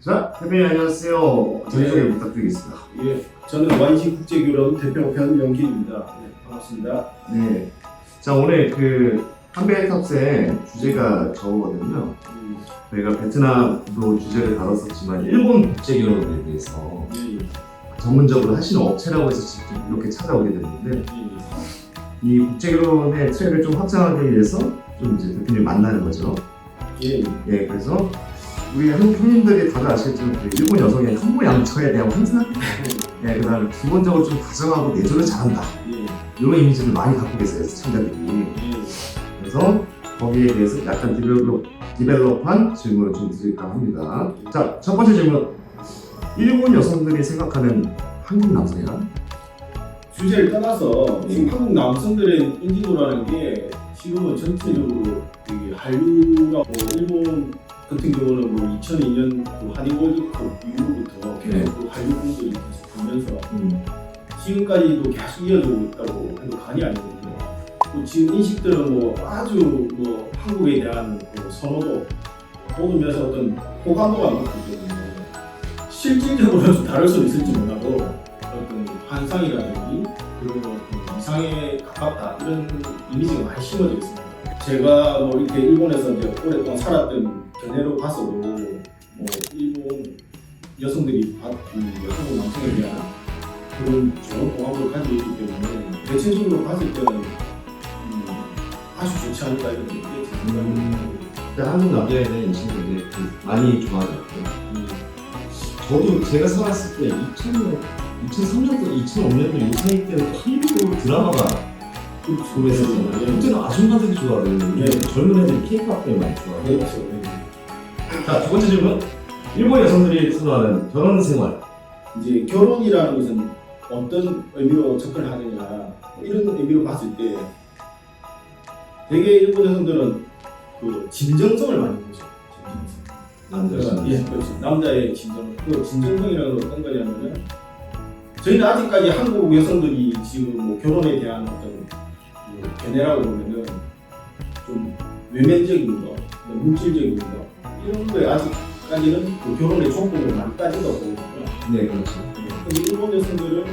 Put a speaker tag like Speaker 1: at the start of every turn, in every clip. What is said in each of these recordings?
Speaker 1: 자, 대표님 안녕하세요. 저희 소개 부탁드리겠습니다.
Speaker 2: 예, 저는 YG국제교련 대표 변영길입니다. 네, 반갑습니다.
Speaker 1: 네. 자, 오늘 한배탑세 주제가 저거거든요. 저희가 베트남으로 주제를 다뤘었지만 일본 국제결혼에 대해서
Speaker 2: 예,
Speaker 1: 전문적으로 하시는 업체라고 해서 직접 이렇게 찾아오게 됐는데 이 국제결혼의 트랙을 좀 확장하기 위해서 좀 이제 대표님 만나는 거죠.
Speaker 2: 예,
Speaker 1: 예, 그래서 우리 한국 형님들이 다들 아시겠지만 일본 여성의 현모양처에 대한 환상, 예, 그다음에 기본적으로 좀 다정하고 내조를 잘한다
Speaker 2: 예,
Speaker 1: 이런 이미지를 많이 갖고 계세요, 시청자들이. 그래서 거기에 대해서 약간 디벨롭한 질문을 좀 드릴까 합니다. 자, 첫 번째 질문. 일본 여성들이 생각하는 한국 남성이란?
Speaker 2: 주제를 떠나서 지금 한국 남성들의 인지도라는 게 지금은 전체적으로 되게 한류라고 일본 같은 경우는 뭐 2002년 그 한일 월드컵 이후부터 계속 그 한류 분들이 계속 보면서 지금까지도 계속 이어지고 있다고 해도 과언이 아니거든요. 뭐 지금 인식들은 뭐 아주 뭐 한국에 대한 그 선호도 모든 면에서 어떤 호감도가 높기 때문에 실질적으로는 좀 다를 수 있을지 몰라도 어떤 환상이라든지 그런 어떤 이상에 가깝다 이런 이미지가 많이 심어져 있습니다. 제가 뭐 이렇게 일본에서 이제 오랫동안 살았던 견해로 봐서도 뭐 일본 여성들이 한국 남성에 대한 그런 좋은 공감을 가지고 있기 때문에 대체적으로 봤을 때는 아주 좋지 않을까 이런 생각이
Speaker 1: 한국 남자에 대한 인식이 이제 많이 좋아졌고, 저도 제가 살았을 때 2003년도, 2005년도 요 사이 때는 한국 드라마가 그랬었잖아요. 그때는 아줌마들이 좋아하는 젊은 애들이 K-pop 때문에 많이 좋아해요.
Speaker 2: 그렇죠.
Speaker 1: 자, 두 번째 질문. 일본 여성들이 선호하는 결혼 생활.
Speaker 2: 이제 결혼이라는 것은 어떤 의미로 접근을 하느냐 이런 의미로 봤을 때 되게 일본 여성들은 그 진정성을 많이 보죠.
Speaker 1: 남자는.
Speaker 2: 예, 그렇죠. 남자의 진정. 그 진정성이라는 건 어떤 거냐면은 저희는 아직까지 한국 여성들이 지금 뭐 결혼에 대한 어떤 견해라고 보면은 좀 외면적인 거, 물질적인 거 이런 거에 아직까지는 그 결혼의 조건을 많이 따진다고 보거든요.
Speaker 1: 네, 그렇죠.
Speaker 2: 근데 일본 여성들은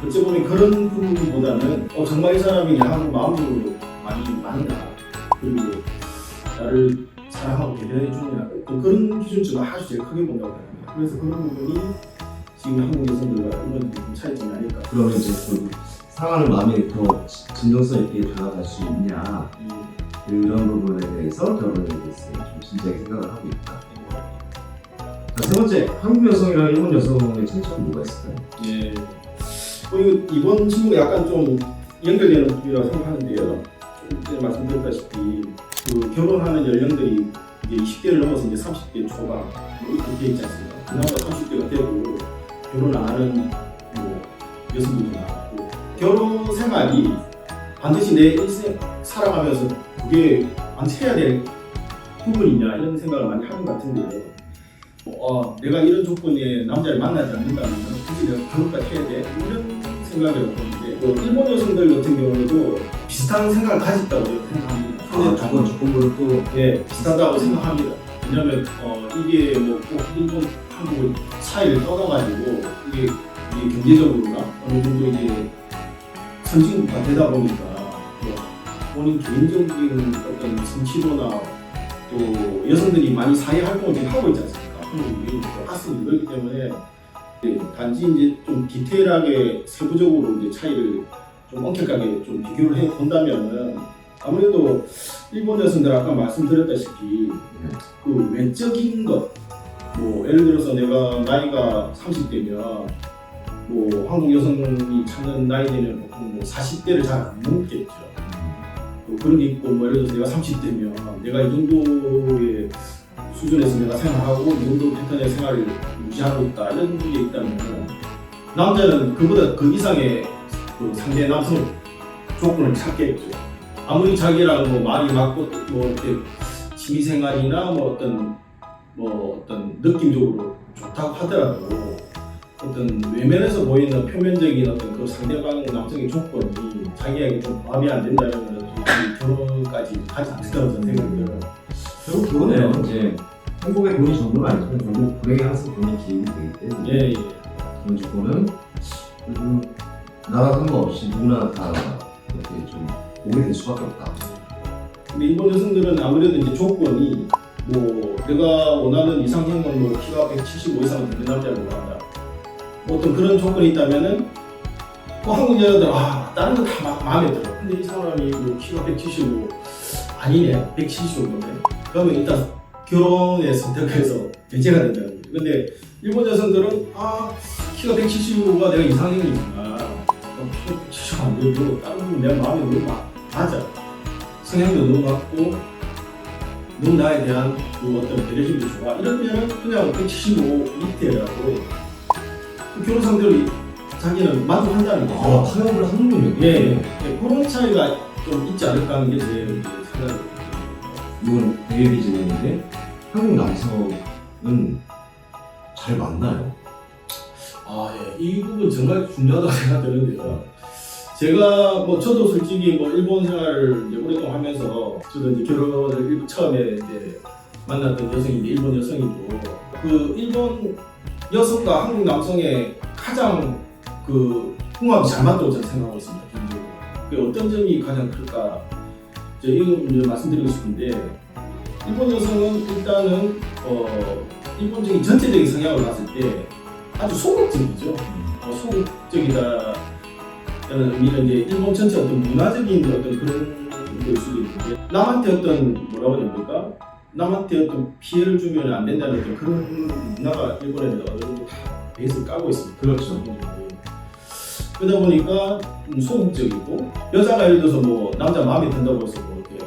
Speaker 2: 어찌 보면 그런 부분보다는 정말 이 사람이 나하고 마음적으로 많이 맞는다. 그리고 나를 사랑하고 배려해 주느냐 그런 기준점을 아주 제일 크게 본다고 합니다. 그래서 그런 부분이 지금 한국 여성들과 일본이 좀 차이점이 아닐까.
Speaker 1: 그러면 이제 사랑하는 마음이 더 진정성 있게 다가갈 수 있냐 이런 부분에 대해서 결혼에 대해서 좀 진지하게 생각을 하고 있다. 자, 세 번째, 한국 여성이랑 일본 여성의 차이점은 뭐가 있을까요?
Speaker 2: 예. 이번 질문이 약간 좀 연결되는 부분이라고 생각하는데요. 좀 전에 말씀드렸다시피 그 결혼하는 연령들이 이제 20대를 넘어서 이제 30대 초반 뭐 이렇게 돼 있지 않습니까? 그나마 30대가 되고 결혼 안 하는 뭐 여성들도 많고 결혼 생활이 반드시 내 일생 살아가면서 그게 반드시 해야 될 부분이냐 이런 생각을 많이 하는 것 같은데요. 내가 이런 조건에 남자를 만나지 않는다면 굳이 내가 결혼까지 해야 돼? 이런 생각을 하는데 일본 여성들 같은 경우에도 비슷한 생각을 가졌다고 생각합니다.
Speaker 1: 저번 조건부를 또
Speaker 2: 비슷하다고 생각합니다. 왜냐면 이게 뭐 꼭 일본, 한국을 차이를 떠나가지고 이게 경제적으로나 어느 정도 이제 선진국가 되다 보니까 본인 개인적인 어떤 성취도나 또 여성들이 많이 사회 활동을 지금 하고 있지 않습니까? 한국이 똑같습니다. 그렇기 때문에 단지 이제 좀 디테일하게 세부적으로 이제 차이를 좀 엄격하게 좀 비교를 해 본다면은 아무래도 일본 여성들 아까 말씀드렸다시피 그 외적인 것, 뭐 예를 들어서 내가 나이가 30대면 뭐 한국 여성이 찾는 나이 되면 보통 뭐 40대를 잘 안 넘겠죠. 또 그런 게 있고 뭐 예를 들어서 내가 30대면 내가 이 정도의 수준에서 내가 생활하고 이 정도 패턴의 생활을 유지하고 있다 이런 게 있다면 남자는 그보다 그 이상의 그 상대 남성 조건을 찾겠죠. 아무리 자기랑 뭐 말이 맞고 뭐 이렇게 취미생활이나 뭐 어떤 느낌적으로 좋다고 하더라도 어떤 외면에서 보이는 표면적인 어떤 그 상대방 남성의 조건이 자기에게 좀 마음에 안 된다면 결혼까지 가지 않는다고 저는 생각이 들어요.
Speaker 1: 결국 그거네요. 이제 한국의 돈이 전부는 아니지만 결국 불행에 항상 돈이 기인이 되기 때문에
Speaker 2: 예.
Speaker 1: 그런 조건은 나라 상관없이 누구나 다 이렇게 좀 오게 될 수밖에 없다.
Speaker 2: 근데 일본 여성들은 아무래도 이제 조건이 뭐 내가 원하는 이상형은 뭐 키가 175 이상 되는 남자를 원한다. 뭐 어떤 그런 조건이 있다면은 뭐 한국 여자들 다른 거 다 마음에 들어. 근데 이 사람이 뭐 키가 175 아니네 175인데 그러면 일단 결혼의 선택해서 배제가 된다는 거죠. 근데 일본 여성들은 키가 175가 내가 이상형이지만 키가 175 안 돼도 다른 분 내 마음에 너무 맞아. 성향도 너무 맞고 너무 나에 대한 그 어떤 배려심도 좋아. 이러면은 그냥 175 밑에라도 그 결혼 상대로 자기는 만족한다는 거죠.
Speaker 1: 타협을 하는 거예요.
Speaker 2: 예, 그런 차이가 좀 있지 않을까 하는 게 제 생각입니다.
Speaker 1: 이건 대외비 질문인데 한국 남성은 잘 만나요.
Speaker 2: 이 부분 정말 중요하다고 생각되는데요. 제가 저도 솔직히 일본 생활을 이제 오랫동안 하면서 저도 이제 결혼을 처음에 이제 만났던 여성이 이제 일본 여성이고 그 일본 여성과 한국 남성의 가장 그 궁합이 잘 맞다고 저는 생각하고 있습니다. 개인적으로. 그 어떤 점이 가장 클까? 이거 말씀드리고 싶은데 일본 여성은 일단은 일본적인 전체적인 성향을 봤을 때 아주 소극적이죠. 소극적이다. 의미는 이제 일본 전체 어떤 문화적인 어떤 그런 걸 수도 있는데 남한테 어떤 뭐라고 해야 됩니까? 남한테 어떤 피해를 주면 안 된다는 어떤 그런 문화가 일본에는 어느 정도 베이스를 까고 있습니다.
Speaker 1: 그렇죠.
Speaker 2: 그러다 보니까 소극적이고 여자가 예를 들어서 남자 마음에 든다고 해서 이렇게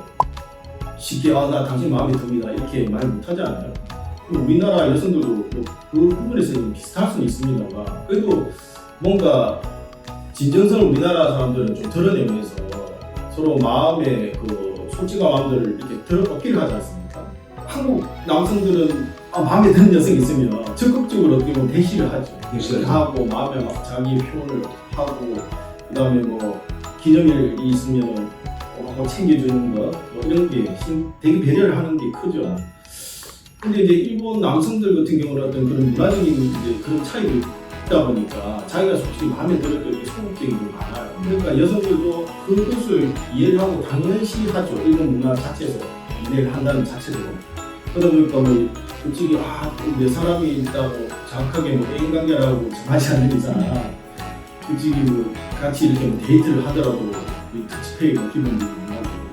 Speaker 2: 쉽게 나 당신 마음에 듭니다 이렇게 말 못하지 않아요. 우리나라 여성들도 그 부분에서는 비슷할 수는 있습니다만 그래도 뭔가 진정성을 우리나라 사람들은 좀 드러내면서 서로 마음의 그 솔직한 마음들을 이렇게 어필을 하지 않습니까? 한국 남성들은 마음에 드는 여성이 있으면 적극적으로 어떻게 보면 대시를 하죠. 대시를 하고 마음에 막 자기 표현을 하고 그다음에 기념일이 있으면 챙겨주는 것 이런 게 되게 배려를 하는 게 크죠. 근데 이제 일본 남성들 같은 경우는 어떤 그런 문화적인 이제 그런 차이도 있다 보니까 자기가 솔직히 마음에 들을 때 이렇게 소극적인 게 많아요. 그러니까 여성들도 그것을 이해를 하고 당연시 하죠. 일본 문화 자체에서 이해를 한다는 자체도. 그러다 보니까 솔직히 내 사람이 있다고 정확하게 애인 관계라고 정하지 않는 이상 솔직히 같이 이렇게 데이트를 하더라도 터치페이가 기본적인 문화고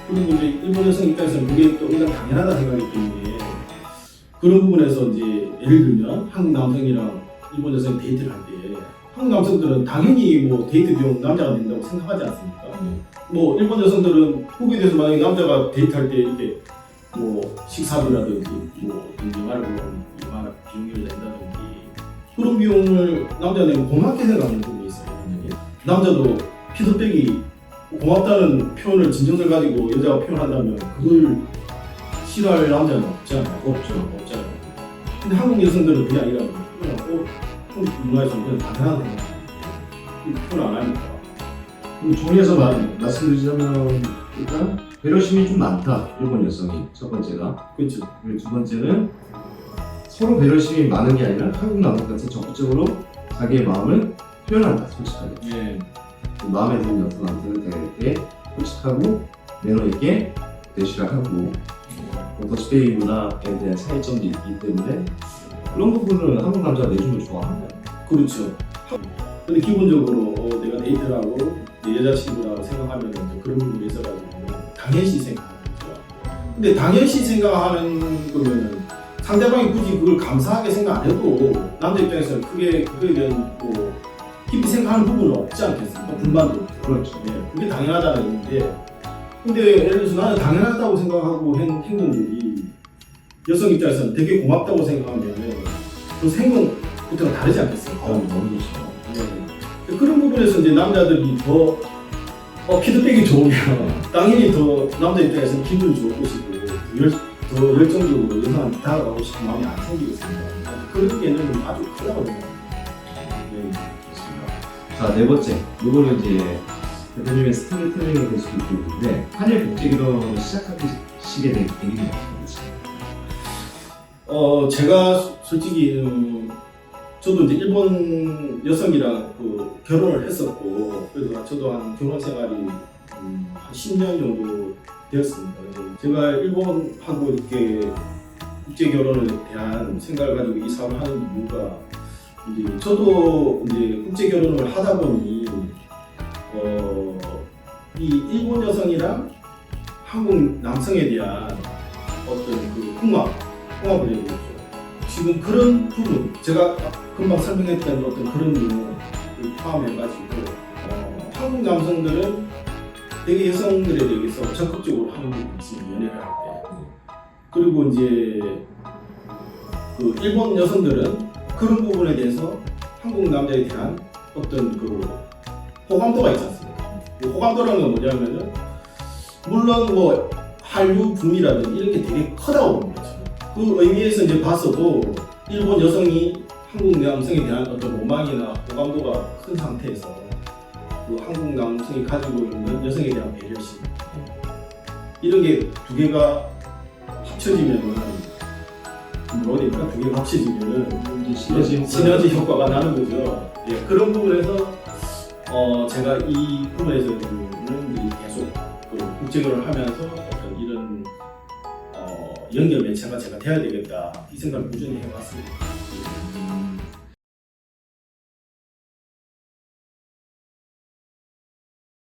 Speaker 2: 그리고 이제 일본 여성 입장에서는 그게 또 일단 당연하다 생각하기 때문에 그런 부분에서 이제 예를 들면 한국 남성이랑 일본 여성이 데이트를 할 때 한국 남성들은 당연히 데이트 비용 남자가 낸다고 생각하지 않습니까? 일본 여성들은 거기에 대해서 만약에 남자가 데이트할 때 이렇게 식사비라든지 영화를 보면 영화 비용을 낸다든지 그런 비용을 남자가 내면 고맙게 생각하는 부분이 있어요. 남자도 피드백이 고맙다는 표현을 진정을 가지고 여자가 표현한다면 그걸 싫어할 남자는 없잖아요. 없잖아요. 근데 한국 여성들은 그게 아니라 그냥 한국 문화에서는 그냥 당연한 생각이에요. 표현 안 하니까.
Speaker 1: 그럼 정리해서 말씀드리자면 일단 배려심이 좀 많다. 일본 여성이 첫 번째가.
Speaker 2: 그렇죠.
Speaker 1: 그리고 두 번째는 서로 배려심이 많은 게 아니라 한국 남성같이 적극적으로 자기의 마음을 표현한다. 솔직하게.
Speaker 2: 예.
Speaker 1: 마음에 드는 여성 남성은 되게 솔직하고 매너 있게 대시를 하고 더치페이 문화에 대한 차이점도 있기 때문에 그런 부분을 한국 남자가 내주면 좋아합니다.
Speaker 2: 그렇죠. 근데 기본적으로 내가 데이트를 하고 내 여자친구라고 생각하면 그런 부분에 있어가지고 당연시 생각하는 거죠. 근데 당연시 생각하는 거면은 상대방이 굳이 그걸 감사하게 생각 안 해도 남자 입장에서는 그거에 대한 깊이 생각하는 부분은 없지 않겠습니까? 불만도 없고.
Speaker 1: 그렇죠.
Speaker 2: 그게 당연하다는 얘기인데 근데 예를 들어서 나는 당연하다고 생각하고 한 행동들이 여성 입장에서는 되게 고맙다고 생각하면 그 행동부터가 다르지 않겠습니까?
Speaker 1: 너무 좋죠.
Speaker 2: 네. 그런 부분에서 이제 남자들이 더 피드백이 좋으면 당연히 더 남자 입장에서는 기분이 좋을 것이고 더 열정적으로 여성한테 다가가고 싶은 마음이 안 생기겠습니다. 그런 개념은 아주 크다고 생각합니다. 네.
Speaker 1: 자, 네 번째. 이거는 이제 대표님의 스토리텔링이 될 수도 있겠는데 한일 국제결혼을 시작하시게 된 계기가 어떻게
Speaker 2: 제가 솔직히 저도 이제 일본 여성이랑 결혼을 했었고, 그래서 저도 한 결혼 생활이 한 10년 정도 되었습니다. 그래서 제가 일본하고 이렇게 국제 결혼에 대한 생각을 가지고 이 사업을 하는 이유가, 이제 저도 이제 국제 결혼을 하다 보니 이 일본 여성이랑 한국 남성에 대한 어떤 궁합을 얘기했죠. 지금 그런 부분, 제가 금방 설명했던 어떤 그런 부분을 포함해가지고 한국 남성들은 되게 여성들에 대해서 적극적으로 하는 부분이 있습니다. 연애를 할 때. 그리고 이제 일본 여성들은 그런 부분에 대해서 한국 남자에 대한 어떤 호감도가 있지 않습니까? 호감도라는 건 뭐냐면은, 물론 뭐 한류 붐이라든지 이런 게 되게 크다고 봅니다. 그 의미에서 이제 봤어도 일본 여성이 한국 남성에 대한 어떤 로망이나 호감도가 큰 상태에서 한국 남성이 가지고 있는 여성에 대한 배려심, 이런 게 두 개가 합쳐지면은 두 개가 합쳐지면은 시너지 효과가 나는 거죠. 예, 그런 부분에서 제가 이 부분에서는 계속 국제결혼을 하면서 어떤 이런 연결 매체가 제가 돼야 되겠다, 이 생각을 꾸준히 해왔습니다.